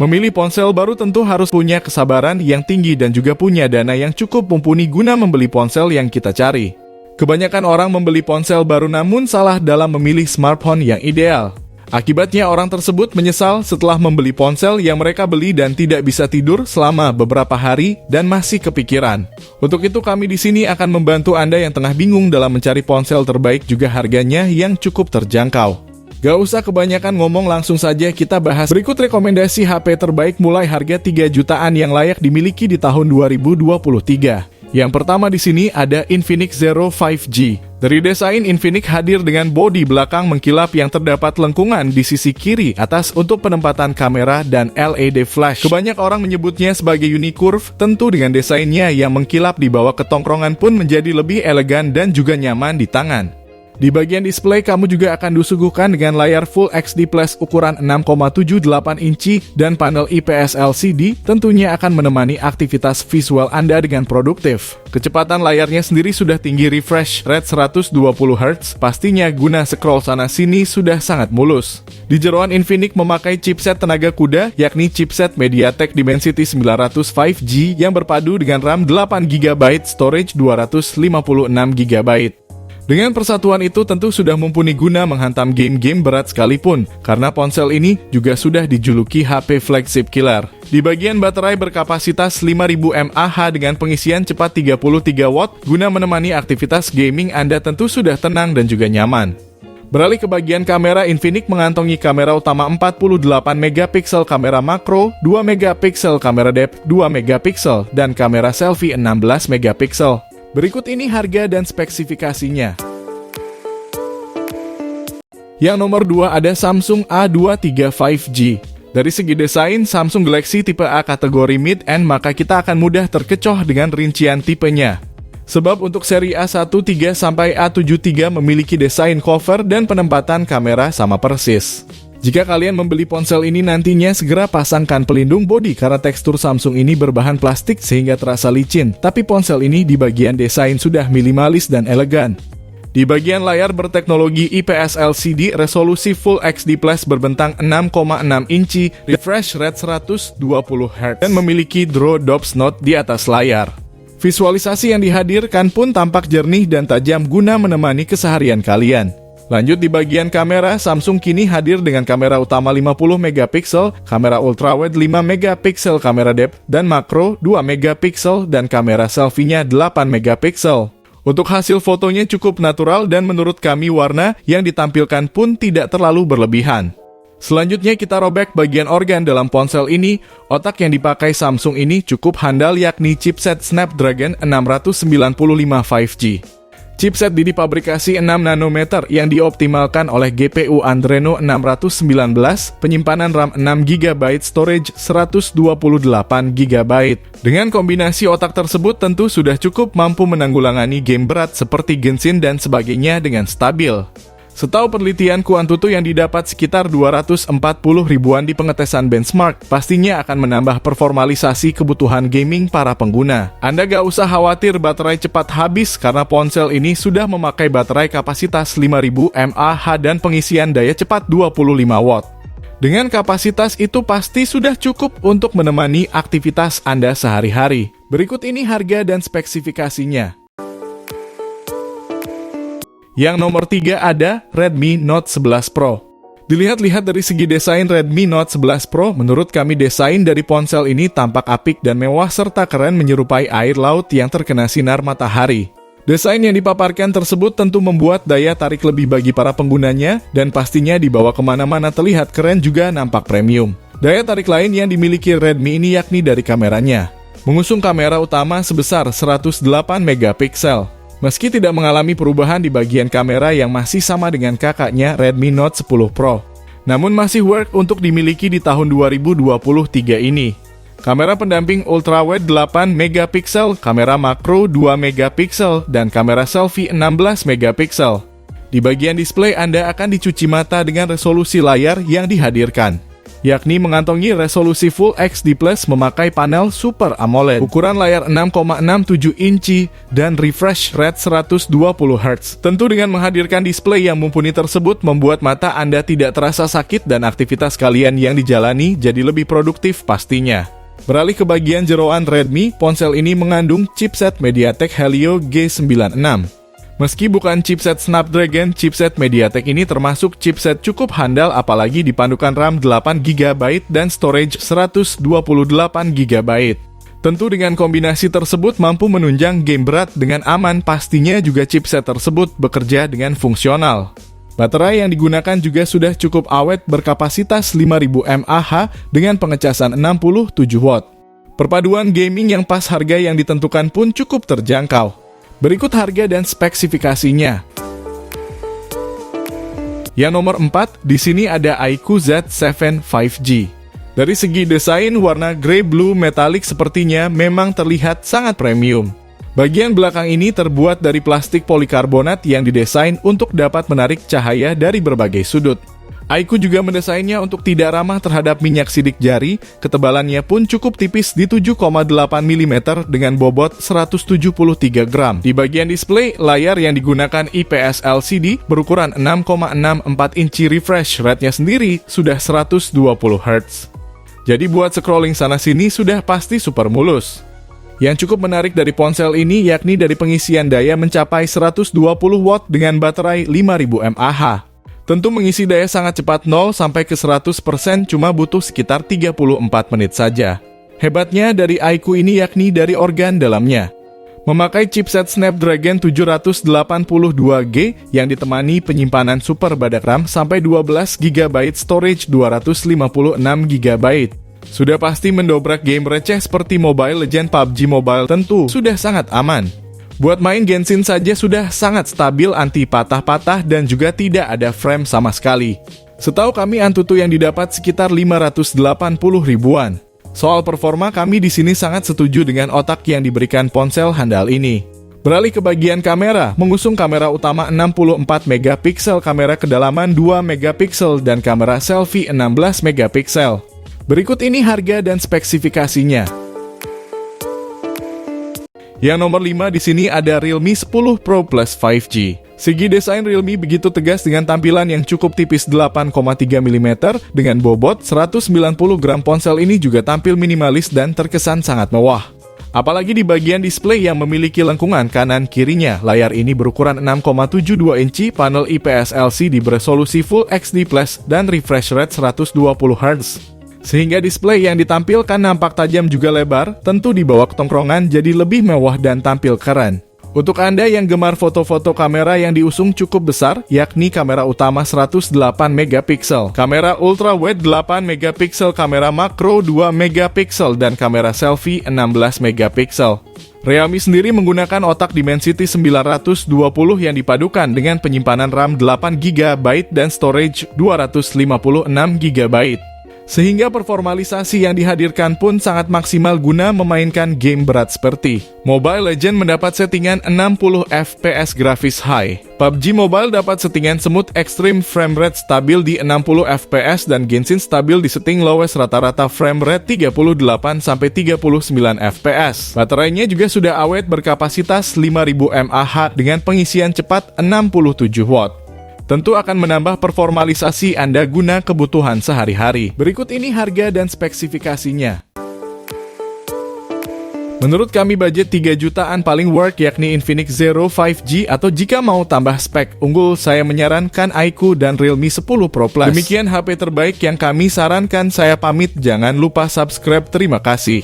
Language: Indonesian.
Memilih ponsel baru tentu harus punya kesabaran yang tinggi dan juga punya dana yang cukup mumpuni guna membeli ponsel yang kita cari. Kebanyakan orang membeli ponsel baru namun salah dalam memilih smartphone yang ideal. Akibatnya orang tersebut menyesal setelah membeli ponsel yang mereka beli dan tidak bisa tidur selama beberapa hari dan masih kepikiran. Untuk itu kami di sini akan membantu Anda yang tengah bingung dalam mencari ponsel terbaik juga harganya yang cukup terjangkau. Gak usah kebanyakan ngomong, langsung saja kita bahas berikut rekomendasi HP terbaik mulai harga 3 jutaan yang layak dimiliki di tahun 2023. Yang pertama di sini ada Infinix Zero 5G. Dari desain, Infinix hadir dengan bodi belakang mengkilap yang terdapat lengkungan di sisi kiri atas untuk penempatan kamera dan LED flash. Kebanyak orang menyebutnya sebagai Unicurve, tentu dengan desainnya yang mengkilap dibawa ke tongkrongan pun menjadi lebih elegan dan juga nyaman di tangan. Di bagian display kamu juga akan disuguhkan dengan layar Full HD Plus ukuran 6,78 inci dan panel IPS LCD tentunya akan menemani aktivitas visual Anda dengan produktif. Kecepatan layarnya sendiri sudah tinggi, refresh rate 120 Hz, pastinya guna scroll sana sini sudah sangat mulus. Di jeroan Infinix memakai chipset tenaga kuda yakni chipset MediaTek Dimensity 900 5G yang berpadu dengan RAM 8GB, storage 256GB. Dengan persatuan itu tentu sudah mumpuni guna menghantam game-game berat sekalipun, karena ponsel ini juga sudah dijuluki HP flagship killer. Di bagian baterai berkapasitas 5000 mAh dengan pengisian cepat 33 watt, guna menemani aktivitas gaming Anda tentu sudah tenang dan juga nyaman. Beralih ke bagian kamera, Infinix mengantongi kamera utama 48MP kamera makro, 2MP kamera depth, 2MP, dan kamera selfie 16MP. Berikut ini harga dan spesifikasinya. Yang nomor 2 ada Samsung A23 5G. Dari segi desain, Samsung Galaxy tipe A kategori mid-end, maka kita akan mudah terkecoh dengan rincian tipenya. Sebab untuk seri A13 sampai A73 memiliki desain cover dan penempatan kamera sama persis. Jika kalian membeli ponsel ini nantinya segera pasangkan pelindung bodi karena tekstur Samsung ini berbahan plastik sehingga terasa licin. Tapi ponsel ini di bagian desain sudah minimalis dan elegan. Di bagian layar berteknologi IPS LCD resolusi Full HD Plus berbentang 6,6 inci, refresh rate 120 Hz dan memiliki Draw Dots Note di atas layar. Visualisasi yang dihadirkan pun tampak jernih dan tajam guna menemani keseharian kalian. Lanjut di bagian kamera, Samsung kini hadir dengan kamera utama 50MP, kamera ultrawide 5MP, kamera depth dan makro 2MP, dan kamera selfie-nya 8MP. Untuk hasil fotonya cukup natural dan menurut kami warna yang ditampilkan pun tidak terlalu berlebihan. Selanjutnya kita robek bagian organ dalam ponsel ini. Otak yang dipakai Samsung ini cukup handal yakni chipset Snapdragon 695 5G. Chipset dipabrikasi 6 nanometer yang dioptimalkan oleh GPU Adreno 619, penyimpanan RAM 6GB, storage 128GB. Dengan kombinasi otak tersebut tentu sudah cukup mampu menanggulangi game berat seperti Genshin dan sebagainya dengan stabil. Setahu penelitian Kuantutu yang didapat sekitar 240 ribuan di pengetesan benchmark, pastinya akan menambah performalisasi kebutuhan gaming para pengguna. Anda gak usah khawatir baterai cepat habis karena ponsel ini sudah memakai baterai kapasitas 5000 mAh dan pengisian daya cepat 25 watt. Dengan kapasitas itu pasti sudah cukup untuk menemani aktivitas Anda sehari-hari. Berikut ini harga dan spesifikasinya. Yang nomor 3 ada Redmi Note 11 Pro. Dilihat-lihat dari segi desain Redmi Note 11 Pro, menurut kami desain dari ponsel ini tampak apik dan mewah serta keren menyerupai air laut yang terkena sinar matahari. Desain yang dipaparkan tersebut tentu membuat daya tarik lebih bagi para penggunanya dan pastinya dibawa kemana-mana terlihat keren juga nampak premium. Daya tarik lain yang dimiliki Redmi ini yakni dari kameranya. Mengusung kamera utama sebesar 108MP. Meski tidak mengalami perubahan di bagian kamera yang masih sama dengan kakaknya Redmi Note 10 Pro, namun masih work untuk dimiliki di tahun 2023 ini. Kamera pendamping ultrawide 8MP, kamera makro 2MP, dan kamera selfie 16MP. Di bagian display Anda akan dicuci mata dengan resolusi layar yang dihadirkan. yakni mengantongi resolusi Full HD Plus memakai panel Super AMOLED, ukuran layar 6,67 inci, dan refresh rate 120 Hz. Tentu dengan menghadirkan display yang mumpuni tersebut membuat mata Anda tidak terasa sakit dan aktivitas kalian yang dijalani jadi lebih produktif pastinya. Beralih ke bagian jeroan Redmi, ponsel ini mengandung chipset MediaTek Helio G96. Meski bukan chipset Snapdragon, chipset MediaTek ini termasuk chipset cukup handal apalagi dipandukan RAM 8GB dan storage 128GB. Tentu dengan kombinasi tersebut mampu menunjang game berat dengan aman, pastinya juga chipset tersebut bekerja dengan fungsional. Baterai yang digunakan juga sudah cukup awet berkapasitas 5000 mAh dengan pengecasan 67 watt. Perpaduan gaming yang pas harga yang ditentukan pun cukup terjangkau. Berikut harga dan spesifikasinya. Yang nomor 4, di sini ada iQOO Z7 5G. Dari segi desain, warna grey blue metallic sepertinya memang terlihat sangat premium. Bagian belakang ini terbuat dari plastik polikarbonat yang didesain untuk dapat menarik cahaya dari berbagai sudut. iQOO juga mendesainnya untuk tidak ramah terhadap minyak sidik jari, ketebalannya pun cukup tipis di 7,8 mm dengan bobot 173 gram. Di bagian display, layar yang digunakan IPS LCD berukuran 6,64 inci, refresh rate-nya sendiri sudah 120 Hz. Jadi buat scrolling sana-sini sudah pasti super mulus. Yang cukup menarik dari ponsel ini yakni dari pengisian daya mencapai 120 watt dengan baterai 5000 mAh. Tentu mengisi daya sangat cepat 0 sampai ke 100% cuma butuh sekitar 34 menit saja. Hebatnya dari iQOO ini yakni dari organ dalamnya. Memakai chipset Snapdragon 782G yang ditemani penyimpanan super badak RAM sampai 12GB, storage 256GB. Sudah pasti mendobrak game receh seperti Mobile Legends, PUBG Mobile tentu sudah sangat aman. Buat main Genshin saja sudah sangat stabil, anti patah-patah dan juga tidak ada frame sama sekali. Setahu kami Antutu yang didapat sekitar 580 ribuan. Soal performa kami di sini sangat setuju dengan otak yang diberikan ponsel handal ini. Beralih ke bagian kamera, mengusung kamera utama 64 megapiksel, kamera kedalaman 2 megapiksel dan kamera selfie 16 megapiksel. Berikut ini harga dan spesifikasinya. Yang nomor 5 di sini ada Realme 10 Pro Plus 5G. Segi desain Realme begitu tegas dengan tampilan yang cukup tipis 8,3 mm dengan bobot 190 gram. Ponsel ini juga tampil minimalis dan terkesan sangat mewah. Apalagi di bagian display yang memiliki lengkungan kanan kirinya. Layar ini berukuran 6,72 inci, panel IPS LCD beresolusi Full HD Plus dan refresh rate 120 Hz. Sehingga display yang ditampilkan nampak tajam juga lebar, tentu dibawa ke tongkrongan jadi lebih mewah dan tampil keren. Untuk Anda yang gemar foto-foto, kamera yang diusung cukup besar, yakni kamera utama 108 megapiksel, kamera ultra wide 8 megapiksel, kamera makro 2 megapiksel, dan kamera selfie 16 megapiksel. Realme sendiri menggunakan otak Dimensity 920 yang dipadukan dengan penyimpanan RAM 8GB dan storage 256GB. Sehingga performalisasi yang dihadirkan pun sangat maksimal guna memainkan game berat seperti Mobile Legends mendapat settingan 60 FPS grafis high, PUBG Mobile dapat settingan smooth extreme frame rate stabil di 60 FPS dan Genshin stabil di setting lowest rata-rata frame rate 38-39 FPS. Baterainya juga sudah awet berkapasitas 5000 mAh dengan pengisian cepat 67 watt. Tentu akan menambah performalisasi Anda guna kebutuhan sehari-hari. Berikut ini harga dan spesifikasinya. Menurut kami budget 3 jutaan paling worth yakni Infinix Zero 5G, atau jika mau tambah spek unggul saya menyarankan iQOO dan Realme 10 Pro Plus. Demikian HP terbaik yang kami sarankan, saya pamit, jangan lupa subscribe, terima kasih.